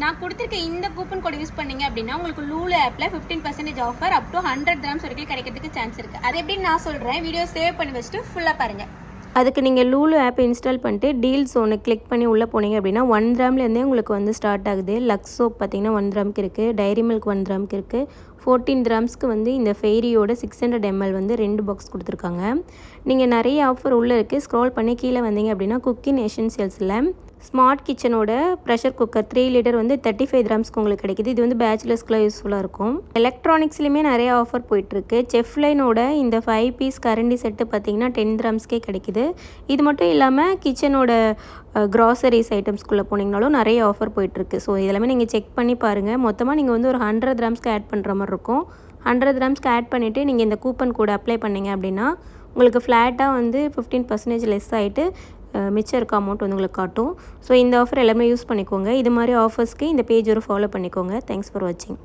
நான் கொடுத்துருக்க இந்த கூப்பன் கோட் யூஸ் பண்ணீங்க அப்படின்னா உங்களுக்கு லூலு ஆப்பில் 15% ஆஃபர் அப் டு 100 கிராம்ஸ் வரைக்கும் கிடைக்கிறதுக்கு சான்ஸ் இருக்குது. அது எப்படின்னு நான் சொல்கிறேன். வீடியோ சேவ் பண்ணி வச்சுட்டு ஃபுல்லாக பாருங்கள். அதுக்கு நீங்கள் லூலு ஆப் இன்ஸ்டால் பண்ணிட்டு டீல்ஸ் ஒன்று கிளிக் பண்ணி உள்ளே போனீங்க அப்படின்னா 1 கிராம்லேருந்தே உங்களுக்கு வந்து ஸ்டார்ட் ஆகுது. லக்ஸ் சோப் பார்த்திங்கன்னா 1 கிராமுக்கு இருக்குது, டைரி மில்க் 1 கிராமுக்கு இருக்குது. 14 கிராம்ஸ்க்கு வந்து இந்த ஃபெய்ரியோட 600 ml வந்து 2 பாக்ஸ் கொடுத்துருக்காங்க. நீங்கள் நிறைய ஆஃபர் உள்ளே இருக்குது. ஸ்க்ரோல் பண்ணி கீழே வந்தீங்க அப்படின்னா குக்கிங் எசென்ஷியல்ஸில் ஸ்மார்ட் கிச்சனோட ப்ரெஷர் குக்கர் 3 லிட்டர் வந்து 35 கிராம்ஸ்க்கு உங்களுக்கு கிடைக்கிது. இது வந்து பேச்சுலர்ஸ்க்குலாம் யூஸ்ஃபுல்லாக இருக்கும். எலக்ட்ரானிக்ஸ்லையுமே நிறைய ஆஃபர் போயிட்டுருக்கு. செஃப்லைனோட இந்த 5 பீஸ் கரண்டி செட்டு பார்த்திங்கன்னா 10 கிராம்ஸ்க்கே கிடைக்கிது. இது மட்டும் இல்லாமல் கிச்சனோட க்ராசரிஸ் ஐட்டம்ஸ்குள்ளே போனீங்கனாலும் நிறைய ஆஃபர் போயிட்டுருக்கு. ஸோ இதெல்லாமே நீங்கள் செக் பண்ணி பாருங்கள். மொத்தமாக நீங்கள் வந்து ஒரு 100 கிராம்ஸ்க்கு ஆட் பண்ணுற மாதிரி இருக்கும். 100 கிராம்ஸ்க்கு ஆட் பண்ணிவிட்டு நீங்கள் இந்த கூப்பன் கோட் அப்ளை பண்ணிங்க அப்படின்னா உங்களுக்கு ஃப்ளாட்டாக வந்து 15% லெஸ் ஆகிட்டு மிச்சம் இருக்க அமௌண்ட் வந்து உங்களுக்கு காட்டும். ஸோ இந்த ஆஃபர் எல்லாமே யூஸ் பண்ணிக்கோங்க. இது மாதிரி ஆஃபர்ஸ்க்கு இந்த பேஜ் ஒரு ஃபாலோ பண்ணிக்கோங்க. தேங்க்ஸ் ஃபார் வாட்சிங்.